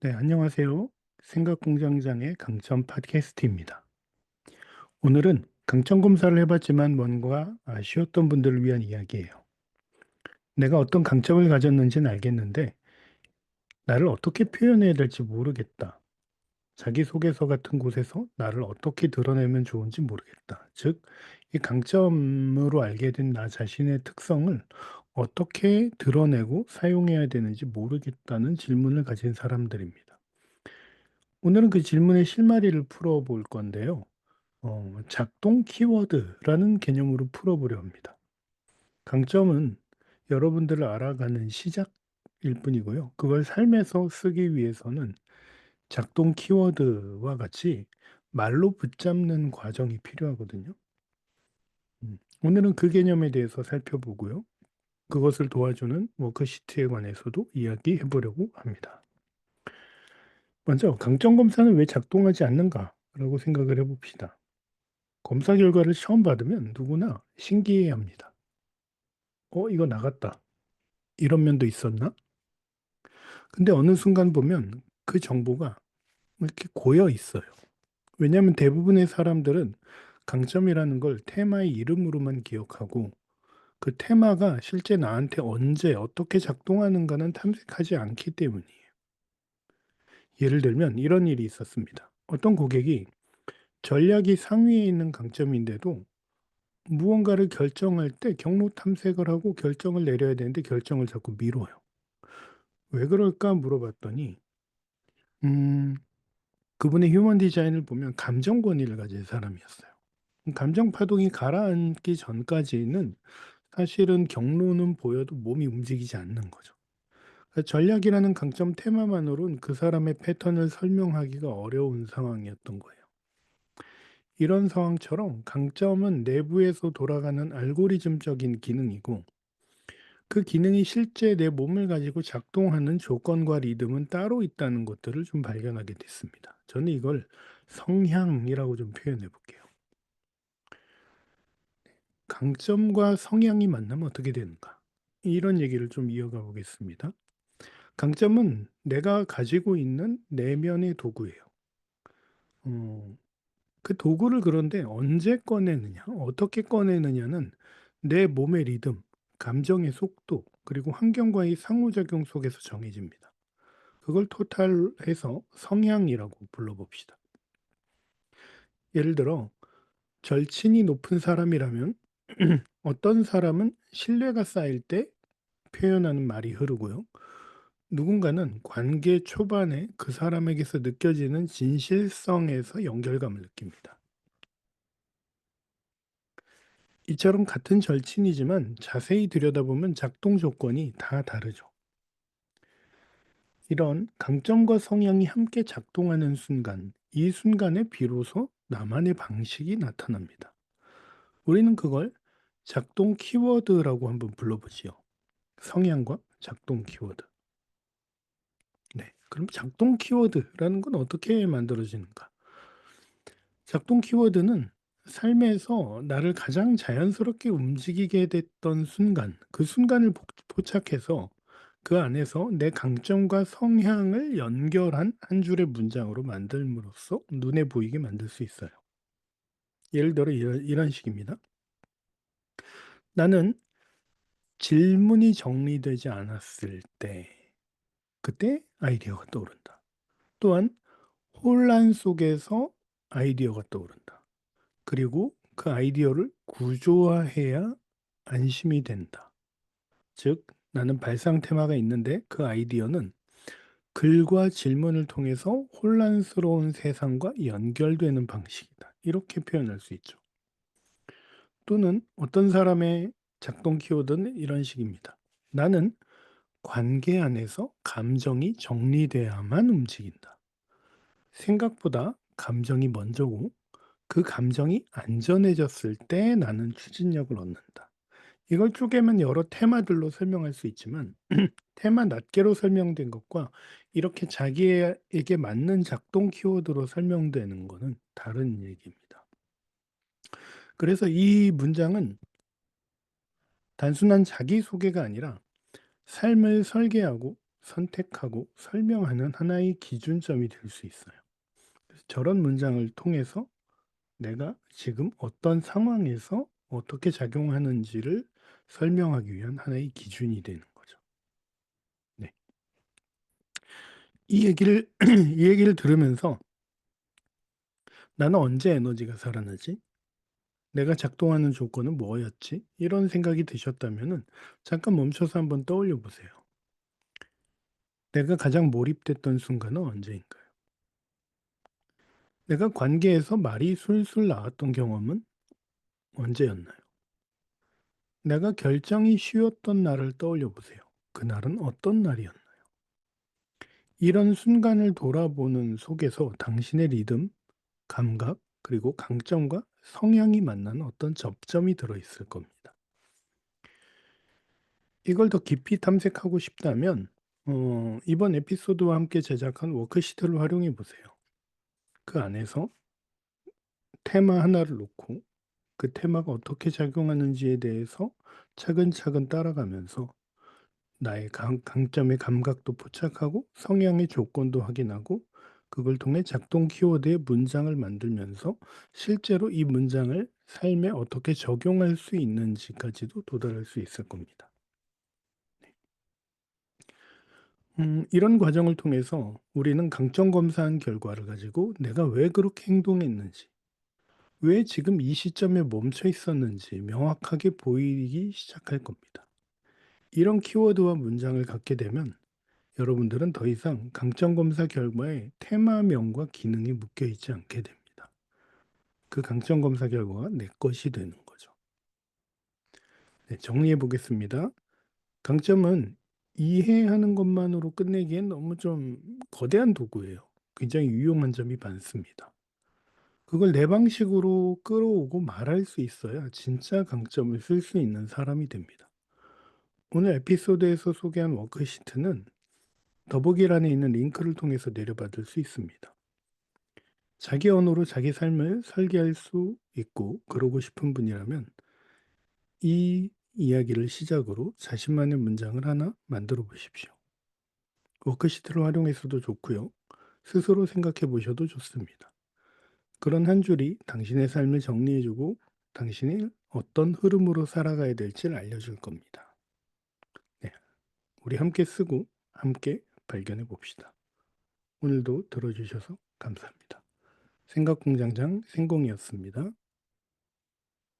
네, 안녕하세요. 생각공장장의 강점 팟캐스트입니다. 오늘은 강점 검사를 해봤지만 뭔가 아쉬웠던 분들을 위한 이야기예요. 내가 어떤 강점을 가졌는지는 알겠는데 나를 어떻게 표현해야 될지 모르겠다. 자기소개서 같은 곳에서 나를 어떻게 드러내면 좋은지 모르겠다. 즉, 이 강점으로 알게 된 나 자신의 특성을 어떻게 드러내고 사용해야 되는지 모르겠다는 질문을 가진 사람들입니다. 오늘은 그 질문의 실마리를 풀어볼 건데요. 작동 키워드라는 개념으로 풀어보려 합니다. 강점은 여러분들을 알아가는 시작일 뿐이고요. 그걸 삶에서 쓰기 위해서는 작동 키워드와 같이 말로 붙잡는 과정이 필요하거든요. 오늘은 그 개념에 대해서 살펴보고요. 그것을 도와주는 워크시트에 관해서도 이야기해 보려고 합니다. 먼저 강점 검사는 왜 작동하지 않는가라고 생각을 해봅시다. 검사 결과를 처음 받으면 누구나 신기해합니다. 이거 나갔다. 이런 면도 있었나? 근데 어느 순간 보면 그 정보가 이렇게 고여 있어요. 왜냐하면 대부분의 사람들은 강점이라는 걸 테마의 이름으로만 기억하고 그 테마가 실제 나한테 언제 어떻게 작동하는가는 탐색하지 않기 때문이에요. 예를 들면 이런 일이 있었습니다. 어떤 고객이 전략이 상위에 있는 강점인데도 무언가를 결정할 때 경로 탐색을 하고 결정을 내려야 되는데 결정을 자꾸 미뤄요. 왜 그럴까 물어봤더니 음, 그분의 휴먼 디자인을 보면 감정 권위를 가진 사람이었어요. 감정 파동이 가라앉기 전까지는 사실은 경로는 보여도 몸이 움직이지 않는 거죠. 그러니까 전략이라는 강점 테마만으로는 그 사람의 패턴을 설명하기가 어려운 상황이었던 거예요. 이런 상황처럼 강점은 내부에서 돌아가는 알고리즘적인 기능이고 그 기능이 실제 내 몸을 가지고 작동하는 조건과 리듬은 따로 있다는 것들을 좀 발견하게 됐습니다. 저는 이걸 성향이라고 좀 표현해 볼게요. 강점과 성향이 만나면 어떻게 되는가? 이런 얘기를 좀 이어가 보겠습니다. 강점은 내가 가지고 있는 내면의 도구예요. 어, 그 도구를 그런데 언제 꺼내느냐, 어떻게 꺼내느냐는 내 몸의 리듬, 감정의 속도, 그리고 환경과의 상호작용 속에서 정해집니다. 그걸 토탈해서 성향이라고 불러봅시다. 예를 들어 절친이 높은 사람이라면 어떤 사람은 신뢰가 쌓일 때 표현하는 말이 흐르고요. 누군가는 관계 초반에 그 사람에게서 느껴지는 진실성에서 연결감을 느낍니다. 이처럼 같은 절친이지만 자세히 들여다보면 작동 조건이 다 다르죠. 이런 강점과 성향이 함께 작동하는 순간, 이 순간에 비로소 나만의 방식이 나타납니다. 우리는 그걸 작동 키워드라고 한번 불러보지요. 성향과 작동 키워드. 네. 그럼 작동 키워드라는 건 어떻게 만들어지는가? 작동 키워드는 삶에서 나를 가장 자연스럽게 움직이게 됐던 순간, 그 순간을 포착해서 그 안에서 내 강점과 성향을 연결한 한 줄의 문장으로 만들므로써 눈에 보이게 만들 수 있어요. 예를 들어 이런 식입니다. 나는 질문이 정리되지 않았을 때, 그때 아이디어가 떠오른다. 또한 혼란 속에서 아이디어가 떠오른다. 그리고 그 아이디어를 구조화해야 안심이 된다. 즉, 나는 발상 테마가 있는데 그 아이디어는 글과 질문을 통해서 혼란스러운 세상과 연결되는 방식이다. 이렇게 표현할 수 있죠. 또는 어떤 사람의 작동 키워드는 이런 식입니다. 나는 관계 안에서 감정이 정리돼야만 움직인다. 생각보다 감정이 먼저고 그 감정이 안전해졌을 때 나는 추진력을 얻는다. 이걸 쪼개면 여러 테마들로 설명할 수 있지만 테마 낱개로 설명된 것과 이렇게 자기에게 맞는 작동 키워드로 설명되는 것은 다른 얘기입니다. 그래서 이 문장은 단순한 자기소개가 아니라 삶을 설계하고 선택하고 설명하는 하나의 기준점이 될 수 있어요. 그래서 저런 문장을 통해서 내가 지금 어떤 상황에서 어떻게 작용하는지를 설명하기 위한 하나의 기준이 되는 거죠. 네. 이 얘기를 이 얘기를 들으면서 '나는 언제 에너지가 살아나지? 내가 작동하는 조건은 뭐였지?' 이런 생각이 드셨다면은 잠깐 멈춰서 한번 떠올려 보세요. 내가 가장 몰입됐던 순간은 언제인가요? 내가 관계에서 말이 술술 나왔던 경험은 언제였나요? 내가 결정이 쉬웠던 날을 떠올려 보세요. 그날은 어떤 날이었나요? 이런 순간을 돌아보는 속에서 당신의 리듬, 감각, 그리고 강점과 성향이 만나는 어떤 접점이 들어있을 겁니다. 이걸 더 깊이 탐색하고 싶다면 이번 에피소드와 함께 제작한 워크시트를 활용해 보세요. 그 안에서 테마 하나를 놓고 그 테마가 어떻게 작용하는지에 대해서 차근차근 따라가면서 나의 강점의 감각도 포착하고 성향의 조건도 확인하고 그걸 통해 작동 키워드의 문장을 만들면서 실제로 이 문장을 삶에 어떻게 적용할 수 있는지까지도 도달할 수 있을 겁니다. 이런 과정을 통해서 우리는 강점 검사한 결과를 가지고 내가 왜 그렇게 행동했는지, 왜 지금 이 시점에 멈춰 있었는지 명확하게 보이기 시작할 겁니다. 이런 키워드와 문장을 갖게 되면 여러분들은 더 이상 강점 검사 결과에 테마명과 기능이 묶여 있지 않게 됩니다. 그 강점 검사 결과가 내 것이 되는 거죠. 네, 정리해 보겠습니다. 강점은 이해하는 것만으로 끝내기엔 너무 좀 거대한 도구예요. 굉장히 유용한 점이 많습니다. 그걸 내 방식으로 끌어오고 말할 수 있어야 진짜 강점을 쓸 수 있는 사람이 됩니다. 오늘 에피소드에서 소개한 워크시트는 더보기란에 있는 링크를 통해서 내려받을 수 있습니다. 자기 언어로 자기 삶을 설계할 수 있고 그러고 싶은 분이라면 이 이야기를 시작으로 자신만의 문장을 하나 만들어 보십시오. 워크시트를 활용해서도 좋고요. 스스로 생각해 보셔도 좋습니다. 그런 한 줄이 당신의 삶을 정리해 주고 당신이 어떤 흐름으로 살아가야 될지를 알려줄 겁니다. 네, 우리 함께 쓰고 함께 발견해 봅시다. 오늘도 들어주셔서 감사합니다. 생각공장장 생공이었습니다.